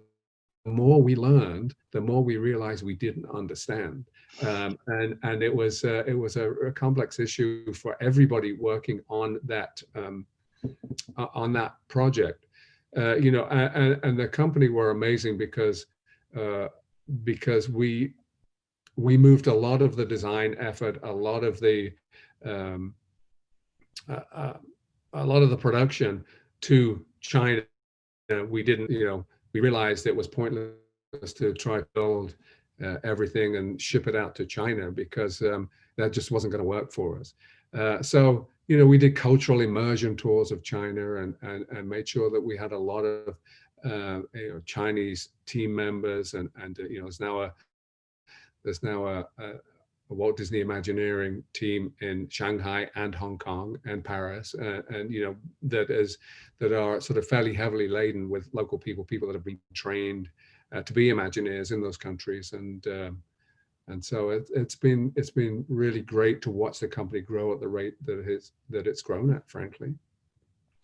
more we learned, the more we realized we didn't understand, and it was a complex issue for everybody working on that project. And the company were amazing, because we moved a lot of the design effort, a lot of the production to China. We didn't, we realized it was pointless to try to build everything and ship it out to China, because that just wasn't going to work for us. So we did cultural immersion tours of China, and made sure that we had a lot of Chinese team members, and there's now a Walt Disney Imagineering team in Shanghai and Hong Kong and Paris, and that are sort of fairly heavily laden with local people that have been trained to be Imagineers in those countries, and so it's been really great to watch the company grow at the rate that it's grown at, frankly.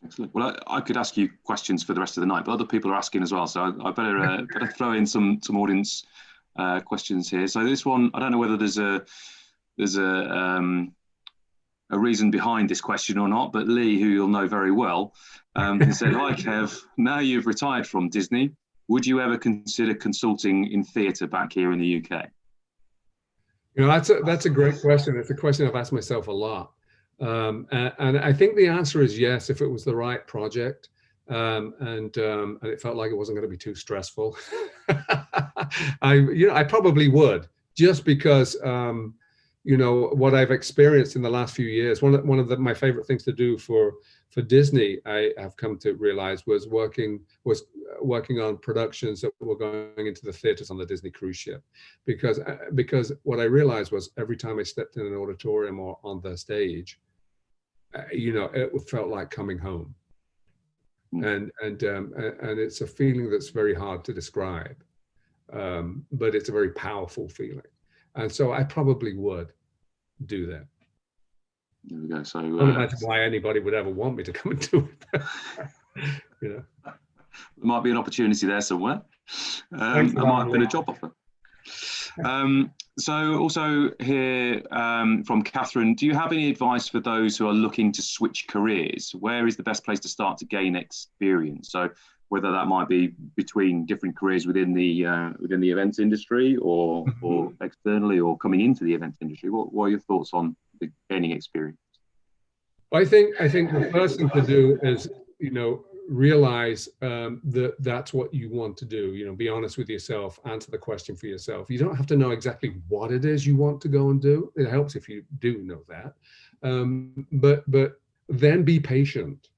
Excellent. Well, I could ask you questions for the rest of the night, but other people are asking as well, so I better throw in some audience questions here. So this one, I don't know whether there's a reason behind this question or not, but Lee, who you'll know very well, said, "Hi Kev, now you've retired from Disney, would you ever consider consulting in theatre back here in the UK?" That's a great question. It's a question I've asked myself a lot, and I think the answer is yes, if it was the right project. And it felt like it wasn't going to be too stressful. I probably would, just because what I've experienced in the last few years. One of my favorite things to do for Disney, I have come to realize, was working on productions that were going into the theaters on the Disney cruise ship, because what I realized was every time I stepped in an auditorium or on the stage, it felt like coming home. And it's a feeling that's very hard to describe, but it's a very powerful feeling, and so I probably would do that. There we go. So I don't imagine why anybody would ever want me to come and do it. There might be an opportunity there somewhere. There might have been a job offer. So also here from Catherine, do you have any advice for those who are looking to switch careers? Where is the best place to start to gain experience? So whether that might be between different careers within the events industry, or externally, or coming into the events industry. What are your thoughts on the gaining experience? I think the first thing to do is realize that that's what you want to do. Be honest with yourself, answer the question for yourself. You don't have to know exactly what it is you want to go and do. It helps if you do know that, but then be patient.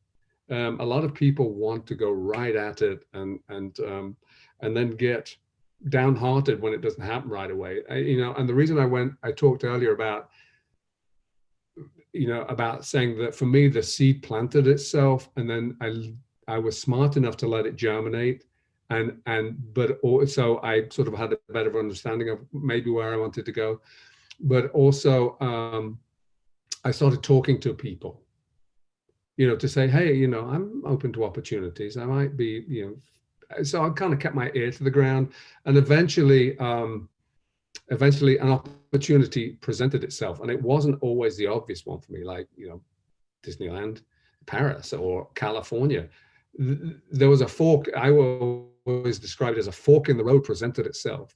A lot of people want to go right at it and then get downhearted when it doesn't happen right away. And the reason I talked earlier about saying that, for me, the seed planted itself, and then I was smart enough to let it germinate, but also I sort of had a better understanding of maybe where I wanted to go, but also I started talking to people, to say, hey, I'm open to opportunities. I might be, so I kind of kept my ear to the ground, and eventually an opportunity presented itself, and it wasn't always the obvious one for me, like Disneyland, Paris, or California. There was a fork. I always describe it as a fork in the road presented itself,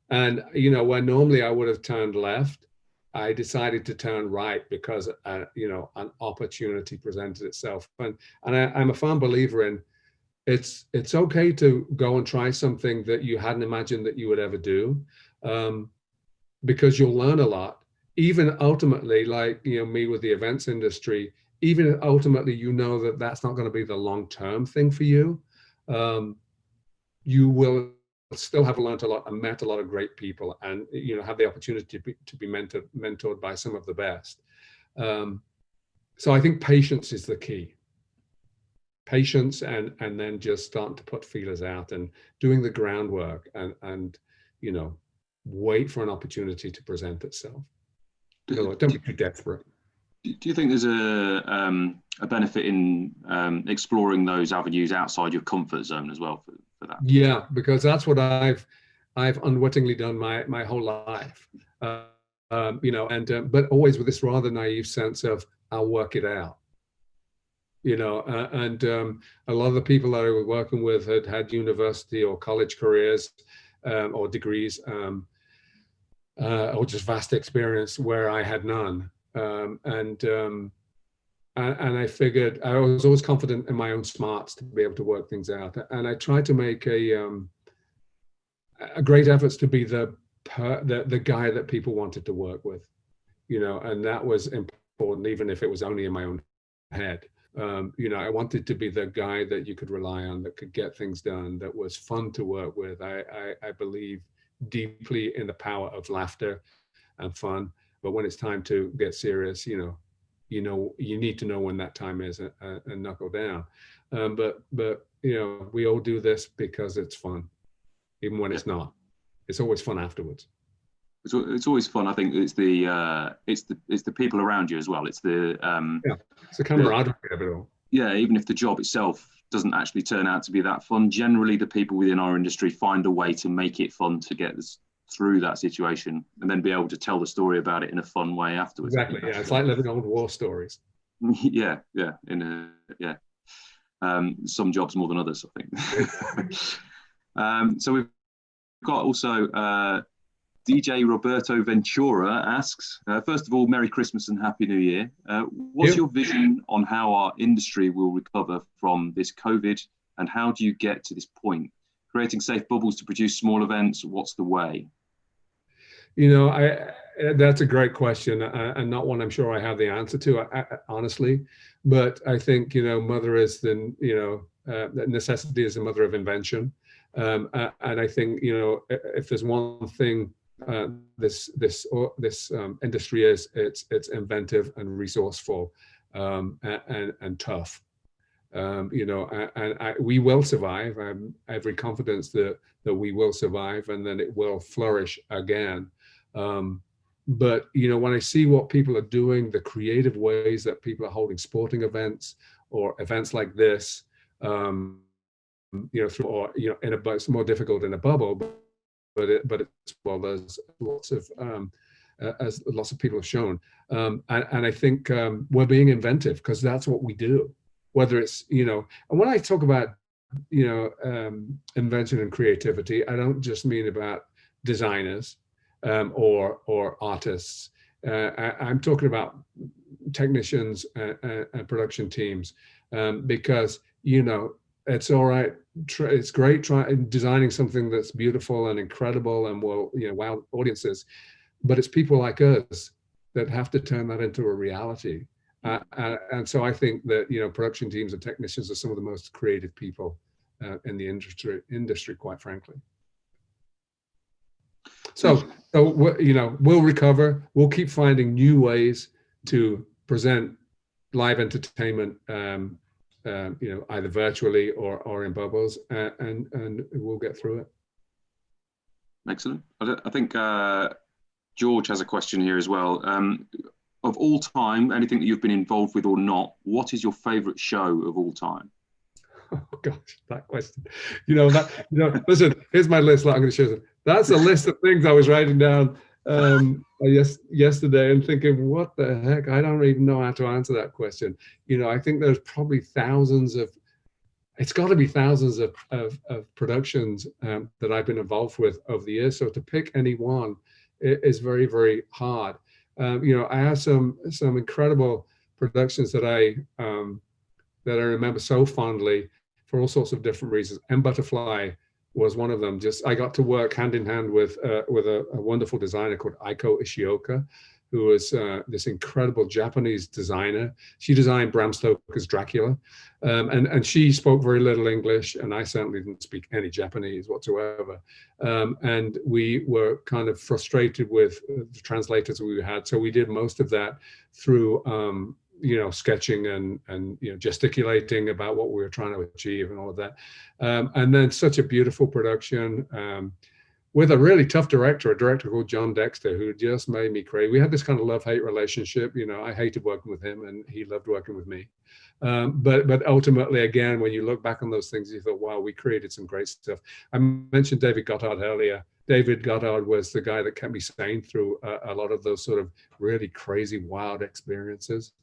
and where normally I would have turned left, I decided to turn right because an opportunity presented itself. And I'm a firm believer in it's okay to go and try something that you hadn't imagined that you would ever do. Because you'll learn a lot, even ultimately, like me with the events industry, even ultimately that's not going to be the long-term thing for you. You will still have learned a lot and met a lot of great people, and have the opportunity to be mentored by some of the best. So I think patience is the key. Patience, and then just starting to put feelers out and doing the groundwork, and wait for an opportunity to present itself. Don't be too desperate. Do you think there's a benefit in exploring those avenues outside your comfort zone as well for that? Yeah, because that's what I've unwittingly done my whole life, but always with this rather naive sense of I'll work it out. And a lot of the people that I was working with had university or college careers or degrees, or just vast experience where I had none. And I figured I was always confident in my own smarts to be able to work things out. And I tried to make a great efforts to be the guy that people wanted to work with, and that was important, even if it was only in my own head. I wanted to be the guy that you could rely on, that could get things done, that was fun to work with. I believe deeply in the power of laughter and fun, but when it's time to get serious, you need to know when that time is and knuckle down. But we all do this because it's fun, even when it's not. It's always fun afterwards. It's always fun. I think it's the people around you as well. It's the it's the camaraderie of it all. Yeah, even if the job itself doesn't actually turn out to be that fun, generally the people within our industry find a way to make it fun to get us through that situation, and then be able to tell the story about it in a fun way afterwards. Exactly. Yeah, it's like living old war stories. yeah. Some jobs more than others, I think. So we've got also. DJ Roberto Ventura asks, first of all, Merry Christmas and Happy New Year. What's your vision on how our industry will recover from this COVID, and how do you get to this point? Creating safe bubbles to produce small events, what's the way? That's a great question, and not one I'm sure I have the answer to, honestly. But I think, mother is necessity is the mother of invention. And I think, if there's one thing this industry is, it's inventive and resourceful, and tough. We will survive. I have every confidence that we will survive, and then it will flourish again. But when I see what people are doing, the creative ways that people are holding sporting events or events like this, it's more difficult in a bubble, but there's lots of as lots of people have shown, and I think we're being inventive because that's what we do. Whether it's and when I talk about invention and creativity, I don't just mean about designers or artists. I'm talking about technicians and production teams, because it's all right. It's great designing something that's beautiful and incredible and will wow audiences, but it's people like us that have to turn that into a reality. And so I think that production teams and technicians are some of the most creative people in the industry, quite frankly. So we'll recover. We'll keep finding new ways to present live entertainment, either virtually or in bubbles, and we'll get through it. Excellent. I think George has a question here as well. Of all time, anything that you've been involved with or not, what is your favorite show of all time? Oh gosh, that question. Listen, here's my list. I'm going to share some. That's a list of things I was writing down yesterday and thinking, what the heck? I don't even know how to answer that question. I think there's probably it's got to be thousands of productions that I've been involved with over the years. So to pick any one is very, very hard. I have some incredible productions that I remember so fondly for all sorts of different reasons. And Butterfly was one of them. I got to work hand in hand with a wonderful designer called Aiko Ishioka, who was this incredible Japanese designer. She designed Bram Stoker's Dracula, and she spoke very little English, and I certainly didn't speak any Japanese whatsoever. And we were kind of frustrated with the translators we had, so we did most of that through sketching and gesticulating about what we were trying to achieve and all of that. And then such a beautiful production. With a really tough director, a director called John Dexter, who just made me crazy. We had this kind of love-hate relationship. I hated working with him, and he loved working with me. But ultimately, again, when you look back on those things, you thought, wow, we created some great stuff. I mentioned David Goddard earlier. David Goddard was the guy that kept me sane through a lot of those sort of really crazy, wild experiences.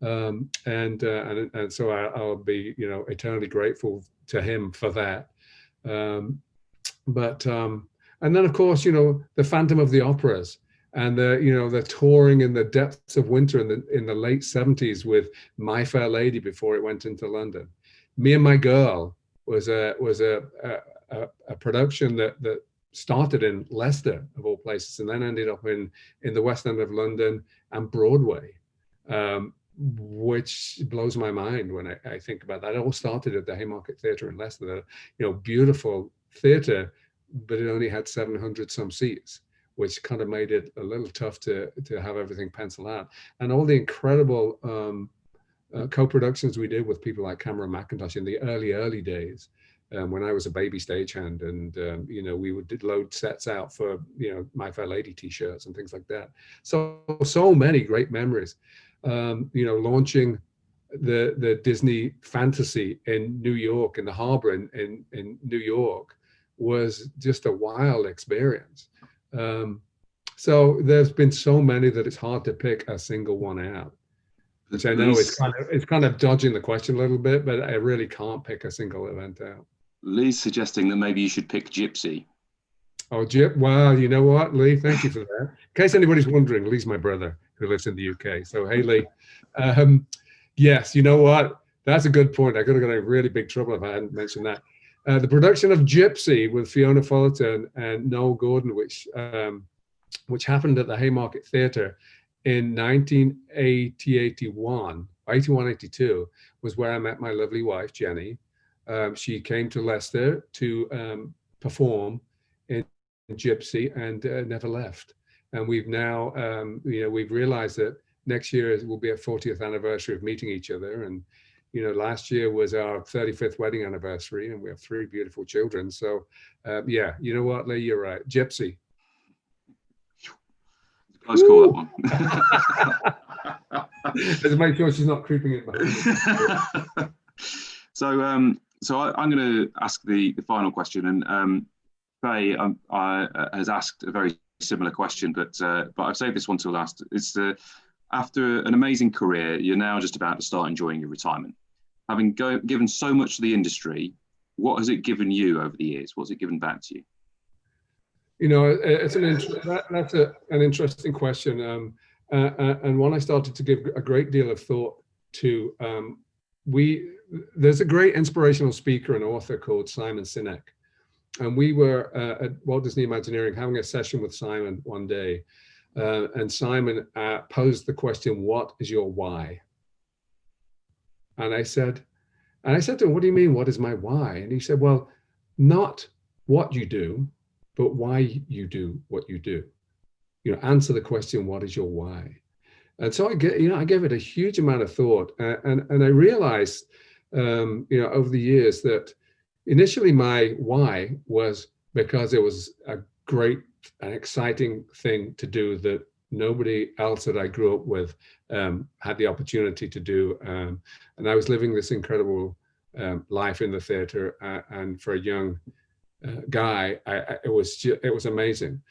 And so I'll be, eternally grateful to him for that. And then, of course, the Phantom of the Operas and the touring in the depths of winter in the late 70s with My Fair Lady before it went into London. Me and My Girl was a production that started in Leicester, of all places, and then ended up in the West End of London and Broadway, which blows my mind when I think about that. It all started at the Haymarket Theatre in Leicester, beautiful theatre, but it only had 700 some seats, which kind of made it a little tough to have everything penciled out. And all the incredible co-productions we did with people like Cameron Mackintosh in the early days, when I was a baby stagehand, and we would load sets out for My Fair Lady t-shirts and things like that. So many great memories. Launching the Disney Fantasy in New York, in the harbor in New York, was just a wild experience. So there's been so many that it's hard to pick a single one out, which I know it's kind of dodging the question a little bit, but I really can't pick a single event out. Lee's suggesting that maybe you should pick Gypsy. Oh, Well, you know what, Lee? Thank you for that. In case anybody's wondering, Lee's my brother who lives in the UK. So, hey, Lee. Yes, you know what? That's a good point. I could have got in really big trouble if I hadn't mentioned that. The production of Gypsy with Fiona Fullerton and Noel Gordon, which happened at the Haymarket Theatre in 1981, 82, was where I met my lovely wife, Jenny. She came to Leicester to perform in Gypsy and never left. And we've now, we've realized that next year will be our 40th anniversary of meeting each other. And last year was our 35th wedding anniversary, and we have 3 beautiful children. So, yeah, you know what, Lee, you're right. Gypsy. Close call, that one. Let's make sure she's not creeping in behind. So I'm going to ask the final question, and Faye has asked a very similar question, but I've saved this one till last. It's after an amazing career, you're now just about to start enjoying your retirement. Having given so much to the industry, what has it given you over the years? What's it given back to you? It's that's an interesting question, and one I started to give a great deal of thought to. There's a great inspirational speaker and author called Simon Sinek, and we were at Walt Disney Imagineering having a session with Simon one day. And Simon posed the question, what is your why? And I said to him, what do you mean, what is my why? And he said, well, not what you do, but why you do what you do. Answer the question, what is your why? And so I gave it a huge amount of thought. And I realized, over the years that initially my why was because it was a great an exciting thing to do that nobody else that I grew up with had the opportunity to do. And I was living this incredible life in the theater, and for a young guy, it was amazing.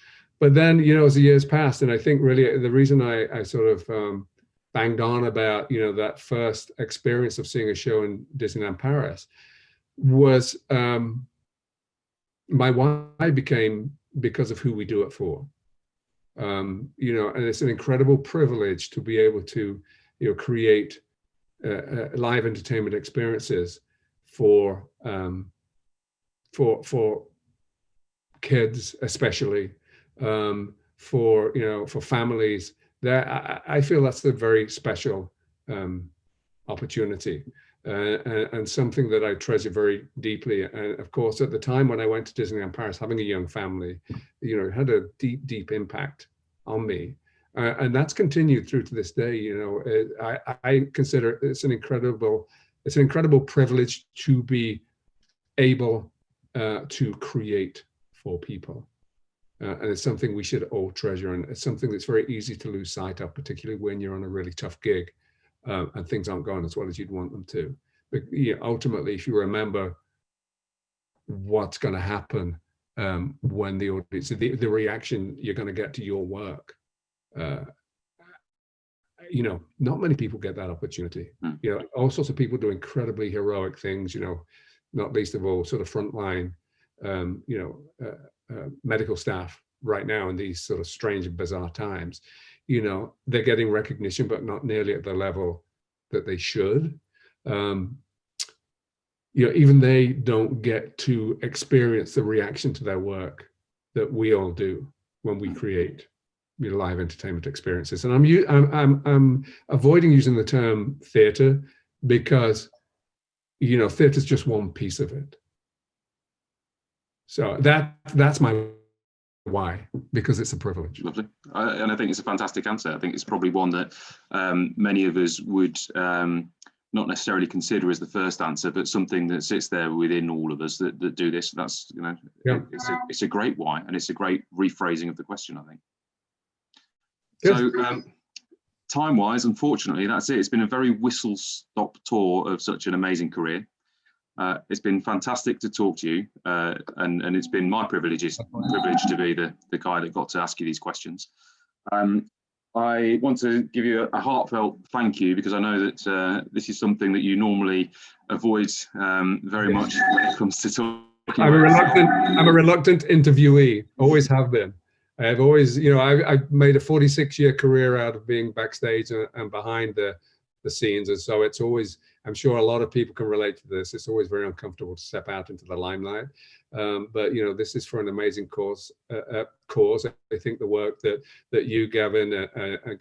But then, as the years passed, and I think really the reason I sort of banged on about, that first experience of seeing a show in Disneyland Paris was my why became because of who we do it for. And it's an incredible privilege to be able to, create live entertainment experiences for kids, especially, for families I feel that's a very special opportunity, and something that I treasure very deeply. And of course, at the time when I went to Disneyland Paris, having a young family, it had a deep impact on me. And that's continued through to this day. I consider it's an incredible privilege to be able to create for people. And it's something we should all treasure. And it's something that's very easy to lose sight of, particularly when you're on a really tough gig and things aren't going as well as you'd want them to. But ultimately, if you remember what's going to happen when the audience, the reaction you're going to get to your work, not many people get that opportunity. All sorts of people do incredibly heroic things, not least of all sort of frontline, medical staff right now in these sort of strange and bizarre times. They're getting recognition, but not nearly at the level that they should. Even they don't get to experience the reaction to their work that we all do when we create live entertainment experiences. And I'm avoiding using the term theater because theater is just one piece of it. So that's my why, because it's a privilege. Lovely. And I think it's a fantastic answer. I think it's probably one that many of us would not necessarily consider as the first answer, but something that sits there within all of us that do this. That's, it's a great why, and it's a great rephrasing of the question, I think. So time-wise, unfortunately, that's it. It's been a very whistle-stop tour of such an amazing career. It's been fantastic to talk to you, and it's been my privilege to be the guy that got to ask you these questions. I want to give you a heartfelt thank you, because I know that this is something that you normally avoid very much when it comes to talking. I'm a reluctant interviewee, always have been. I've always, I've made a 46-year career out of being backstage and behind the scenes. And so it's always, I'm sure a lot of people can relate to this. It's always very uncomfortable to step out into the limelight. But, this is for an amazing cause. I think the work that you, Gavin,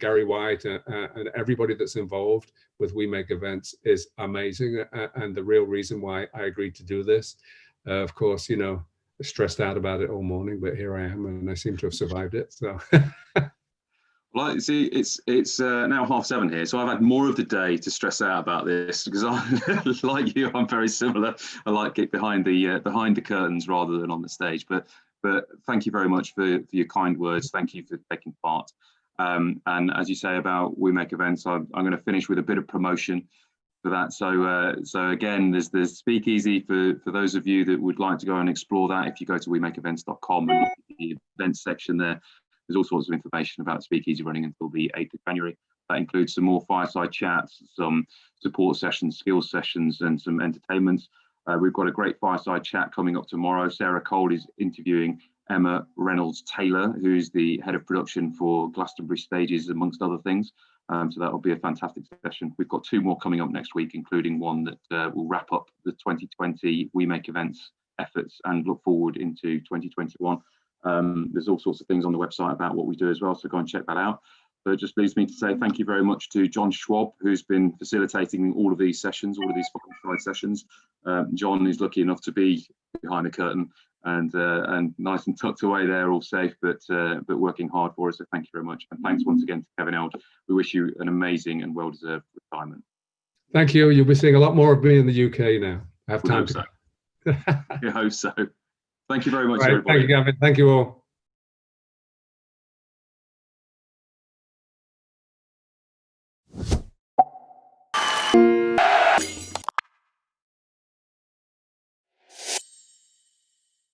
Gary White, and everybody that's involved with We Make Events is amazing. And the real reason why I agreed to do this, of course, stressed out about it all morning, but here I am, and I seem to have survived it. So, well, see, it's now 7:30 here, so I've had more of the day to stress out about this, because I, like you, I'm very similar. I like it behind the curtains rather than on the stage. But thank you very much for your kind words. Thank you for taking part. And as you say about We Make Events, I'm going to finish with a bit of promotion for that. So again, there's the Speakeasy for those of you that would like to go and explore that. If you go to wemakeevents.com and look at the events section there, there's all sorts of information about Speakeasy running until the 8th of January. That includes some more fireside chats, some support sessions, skills sessions, and some entertainments. We've got a great fireside chat coming up tomorrow. Sarah Cole is interviewing Emma Reynolds-Taylor, who is the head of production for Glastonbury Stages, amongst other things. So that will be a fantastic session. We've got 2 more coming up next week, including one that will wrap up the 2020 We Make Events efforts and look forward into 2021. There's all sorts of things on the website about what we do as well, so go and check that out. But it just leaves me to say thank you very much to John Schwab, who's been facilitating all of these sessions, all of these fireside sessions. John is lucky enough to be behind the curtain and nice and tucked away there, all safe, but working hard for us. So thank you very much, and thanks once again to Kevin Eld. We wish you an amazing and well-deserved retirement. Thank you. You'll be seeing a lot more of me in the UK now. I have time to. I hope so. Thank you very much, right, everybody. Thank you, Gavin. Thank you all.